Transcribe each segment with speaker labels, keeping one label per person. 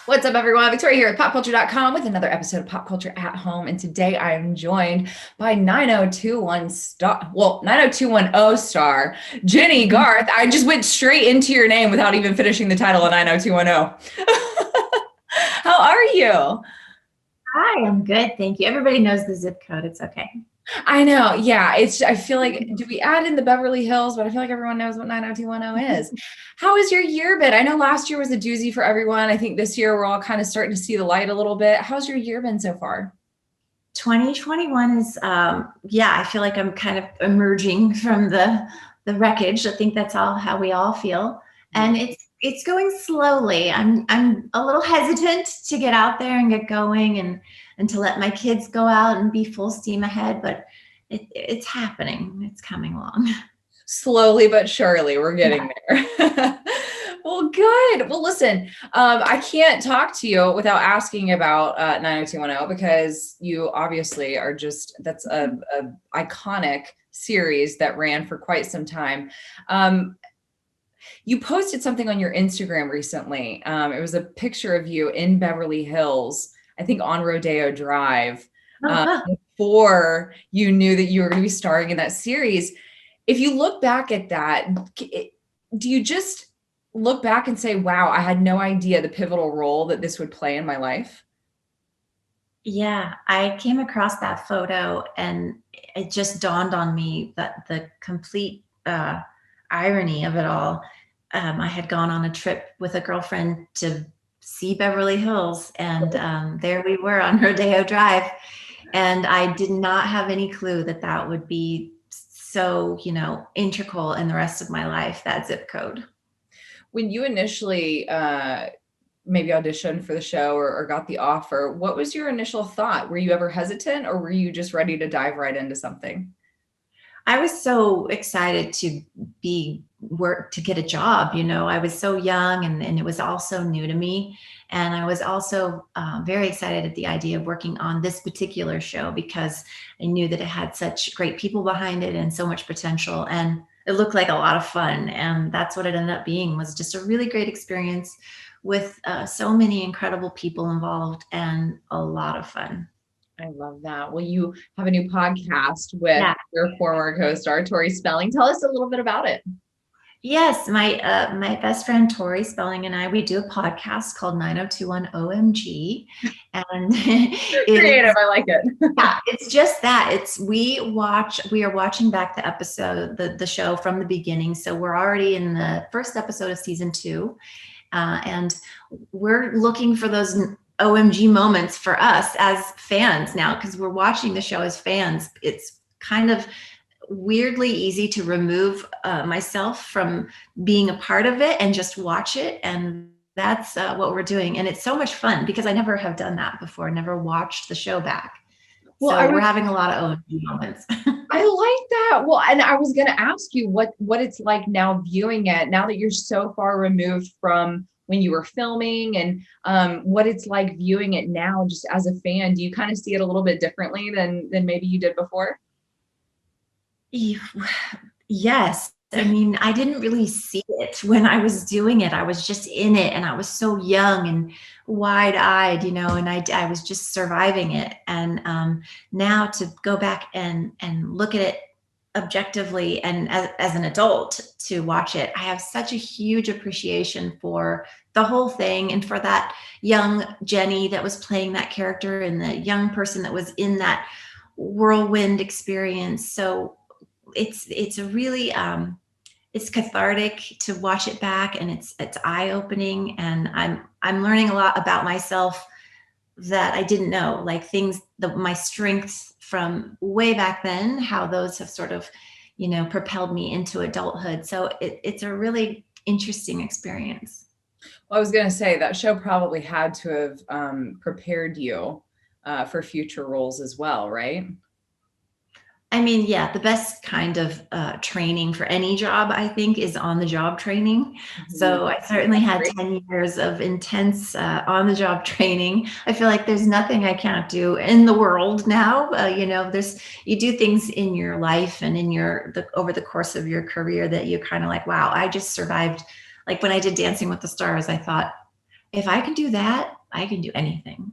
Speaker 1: What's up, everyone? Victoria here at PopCulture.com with another episode of Pop Culture at Home. And today I am joined by 9021 star, Jennie Garth. I just went straight into your name without even finishing the title of 90210. How are you?
Speaker 2: Hi, I'm good. Thank you. Everybody knows the zip code. It's okay.
Speaker 1: I know. Yeah. I feel like, do we add in the Beverly Hills? But I feel like everyone knows what 90210 is. How has your year been? I know last year was a doozy for everyone. I think this year we're all kind of starting to see the light a little bit. How's your year been so far?
Speaker 2: 2021 is, I feel like I'm kind of emerging from the wreckage. I think that's all how we all feel, and it's going slowly. I'm a little hesitant to get out there and get going and to let my kids go out and be full steam ahead, but it's happening. It's coming along.
Speaker 1: Slowly but surely, we're getting there. Well, good. Well, listen, I can't talk to you without asking about 90210 because you obviously are that's a iconic series that ran for quite some time. You posted something on your Instagram recently. It was a picture of you in Beverly Hills, I think on Rodeo Drive, before you knew that you were going to be starring in that series. If you look back at that, do you just look back and say, wow, I had no idea the pivotal role that this would play in my life?
Speaker 2: Yeah, I came across that photo and it just dawned on me that the complete irony of it all. I had gone on a trip with a girlfriend to see Beverly Hills, and there we were on Rodeo Drive. And I did not have any clue that that would be so, integral in the rest of my life, that zip code.
Speaker 1: When you initially maybe auditioned for the show or got the offer, what was your initial thought? Were you ever hesitant or were you just ready to dive right into something?
Speaker 2: I was so excited to get a job. I was so young and it was all so new to me. And I was also very excited at the idea of working on this particular show because I knew that it had such great people behind it and so much potential. And it looked like a lot of fun. And that's what it ended up being, was just a really great experience with so many incredible people involved and a lot of fun.
Speaker 1: I love that. Well, you have a new podcast with your former co-star, Tori Spelling. Tell us a little bit about it.
Speaker 2: Yes, my best friend Tori Spelling and I, we do a podcast called 9021 OMG, and
Speaker 1: creative. I like it.
Speaker 2: Yeah, it's just that we are watching back the episode, the show from the beginning. So we're already in the first episode of season 2, and we're looking for those OMG moments for us as fans now, because we're watching the show as fans. It's kind of weirdly easy to remove myself from being a part of it and just watch it. And that's what we're doing. And it's so much fun because I never have done that before, never watched the show back. Well, so we're having a lot of OMG moments.
Speaker 1: I like that. Well, and I was going to ask you what it's like now viewing it, now that you're so far removed from when you were filming, and what it's like viewing it now just as a fan. Do you kind of see it a little bit differently than maybe you did before?
Speaker 2: Yes. I mean, I didn't really see it when I was doing it. I was just in it and I was so young and wide-eyed, and I was just surviving it. And now to go back and look at it objectively and as an adult to watch it, I have such a huge appreciation for the whole thing and for that young Jennie that was playing that character and the young person that was in that whirlwind experience. So it's a really it's cathartic to watch it back, and it's eye-opening, and I'm learning a lot about myself that I didn't know, like things, my strengths from way back then, how those have sort of propelled me into adulthood. So it's a really interesting experience.
Speaker 1: Well, I was going to say that show probably had to have prepared you for future roles as well, right?
Speaker 2: I mean, yeah, the best kind of training for any job, I think, is on-the-job training. Mm-hmm. So I certainly had 10 years of intense on-the-job training. I feel like there's nothing I can't do in the world now. You do things in your life and in over the course of your career that you're kind of like, wow, I just survived. Like when I did Dancing with the Stars, I thought, if I can do that, I can do anything.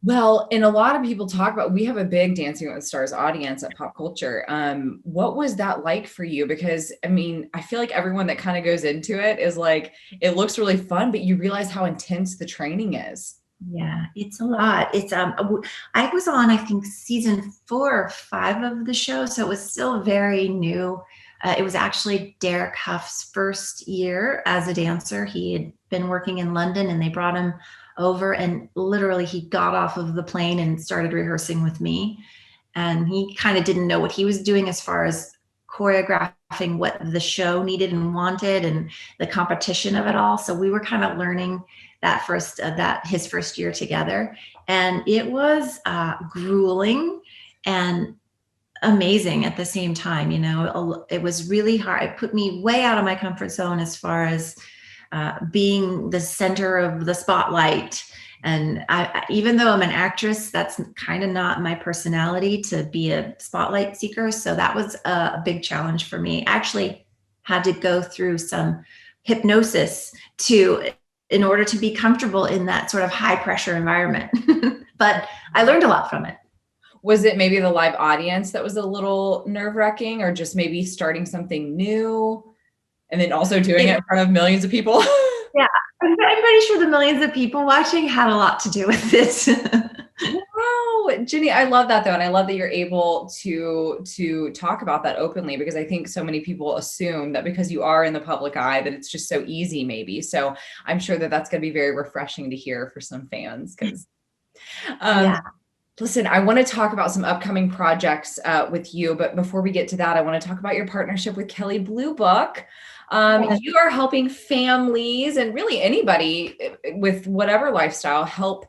Speaker 1: Well, and a lot of people talk about, we have a big Dancing with the Stars audience at PopCulture. What was that like for you? Because I mean, I feel like everyone that kind of goes into it is like, it looks really fun, but you realize how intense the training is.
Speaker 2: Yeah, it's a lot. It's I was on, I think, season 4 or 5 of the show, so it was still very new. It was actually Derek Hough's first year as a dancer. He had been working in London, and they brought him over, and literally he got off of the plane and started rehearsing with me. And he kind of didn't know what he was doing as far as choreographing what the show needed and wanted, and the competition of it all. So we were kind of learning that his first year together, and it was grueling and amazing at the same time. You know, it was really hard. It put me way out of my comfort zone as far as being the center of the spotlight. And even though I'm an actress, that's kind of not my personality to be a spotlight seeker. So that was a big challenge for me. I actually had to go through some hypnosis in order to be comfortable in that sort of high pressure environment. But I learned a lot from it.
Speaker 1: Was it maybe the live audience that was a little nerve-wracking, or just maybe starting something new and then also doing it in front of millions of people?
Speaker 2: Yeah, I'm pretty sure the millions of people watching had a lot to do with this.
Speaker 1: Wow, Jennie, I love that though. And I love that you're able to talk about that openly, because I think so many people assume that because you are in the public eye that it's just so easy maybe. So I'm sure that that's going to be very refreshing to hear for some fans. Because
Speaker 2: Yeah.
Speaker 1: listen, I want to talk about some upcoming projects with you, but before we get to that, I want to talk about your partnership with Kelley Blue Book.
Speaker 2: Yes.
Speaker 1: You are helping families and really anybody with whatever lifestyle help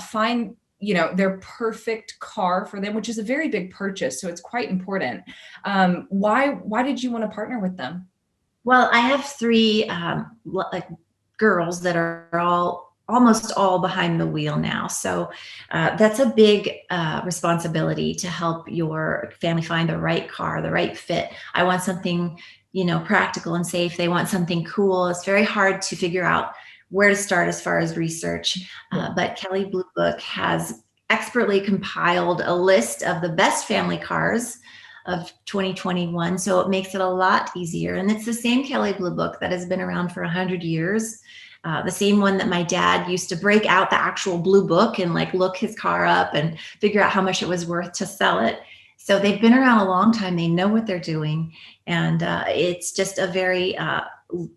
Speaker 1: find, you know, their perfect car for them, which is a very big purchase. So it's quite important. Why did you want to partner with them?
Speaker 2: Well, I have 3 girls that are almost all behind the wheel now. So that's a big responsibility to help your family find the right car, the right fit. I want something, you know, practical and safe. They want something cool. It's very hard to figure out where to start as far as research. But Kelley Blue Book has expertly compiled a list of the best family cars of 2021. So it makes it a lot easier. And it's the same Kelley Blue Book that has been around for 100 years. The same one that my dad used to break out the actual blue book and like look his car up and figure out how much it was worth to sell it. So they've been around a long time. They know what they're doing. And it's just a very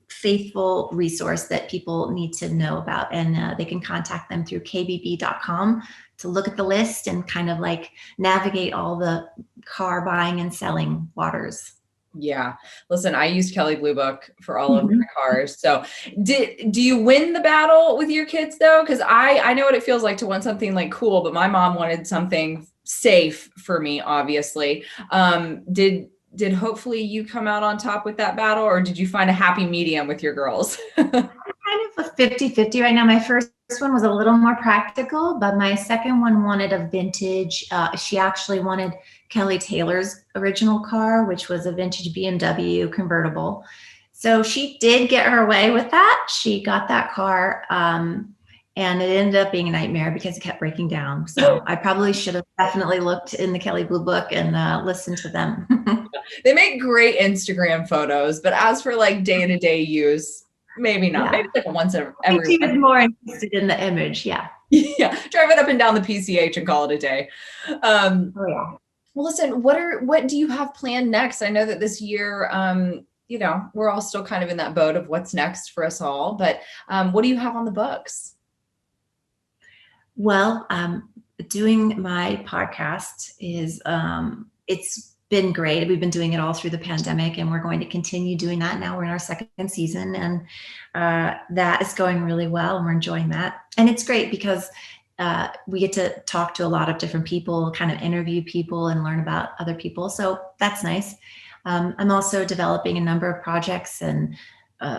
Speaker 2: faithful resource that people need to know about. And they can contact them through kbb.com to look at the list and kind of like navigate all the car buying and selling waters.
Speaker 1: Yeah. Listen, I used Kelley Blue Book for all of my cars. So do you win the battle with your kids though? Cause I know what it feels like to want something like cool, but my mom wanted something safe for me, obviously. Did hopefully you come out on top with that battle, or did you find a happy medium with your girls?
Speaker 2: Kind of a 50-50 right now. My first one was a little more practical, but my second one wanted a vintage. She actually wanted Kelly Taylor's original car, which was a vintage BMW convertible. So she did get her way with that. She got that car, and it ended up being a nightmare because it kept breaking down. So I probably should have definitely looked in the Kelley Blue Book and listened to them.
Speaker 1: They make great Instagram photos, but as for like day-to-day use, maybe not.
Speaker 2: Yeah.
Speaker 1: Maybe like once every.
Speaker 2: She was more interested in the image. Yeah.
Speaker 1: Yeah. Drive it up and down the PCH and call it a day.
Speaker 2: Oh yeah.
Speaker 1: Well, listen, what do you have planned next? I know that this year, you know, we're all still kind of in that boat of what's next for us all, but what do you have on the books?
Speaker 2: Well, doing my podcast is, it's been great. We've been doing it all through the pandemic, and we're going to continue doing that. Now we're in our 2nd season, and that is going really well, and we're enjoying that. And it's great because we get to talk to a lot of different people, kind of interview people and learn about other people. So that's nice. I'm also developing a number of projects and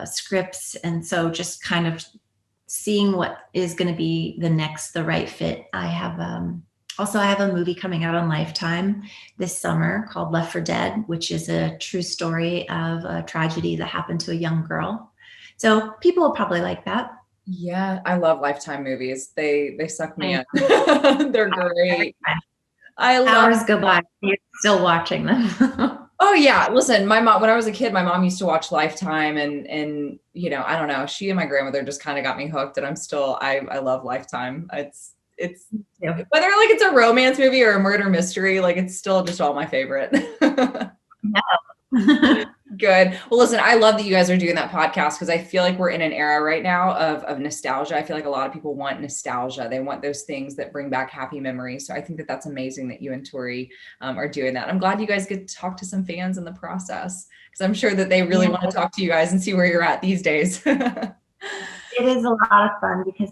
Speaker 2: scripts. And so just kind of seeing what is going to be the right fit. I have a movie coming out on Lifetime this summer called Left for Dead, which is a true story of a tragedy that happened to a young girl. So people will probably like that.
Speaker 1: Yeah, I love Lifetime movies. They suck me
Speaker 2: I
Speaker 1: in. They're great. I love.
Speaker 2: Hours go by, you're still watching them.
Speaker 1: Oh yeah, listen, my mom when I was a kid, my mom used to watch Lifetime and I don't know, she and my grandmother just kind of got me hooked and I love Lifetime. It's
Speaker 2: Yeah.
Speaker 1: whether like it's a romance movie or a murder mystery, like it's still just all my favorite. Good. Well, listen, I love that you guys are doing that podcast because I feel like we're in an era right now of nostalgia. I feel like a lot of people want nostalgia. They want those things that bring back happy memories. So I think that that's amazing that you and Tori are doing that. I'm glad you guys get to talk to some fans in the process because I'm sure that they really want to talk to you guys and see where you're at these days.
Speaker 2: It is a lot of fun because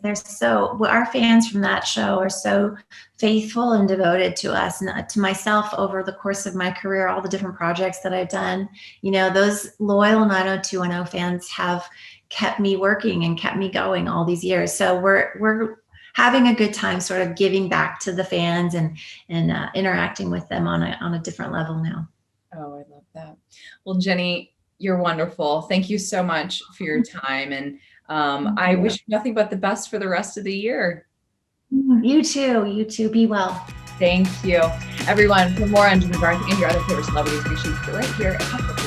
Speaker 2: our fans from that show are so faithful and devoted to us and to myself over the course of my career, all the different projects that I've done. Those loyal 90210 fans have kept me working and kept me going all these years. So we're having a good time sort of giving back to the fans and interacting with them on a different level now.
Speaker 1: Oh, I love that. Well, Jennie, you're wonderful. Thank you so much for your time. And I wish you nothing but the best for the rest of the year.
Speaker 2: You too. You too. Be well.
Speaker 1: Thank you. Everyone, for more on Jennie Garth and your other favorite celebrities, make sure you get right here at PopCulture.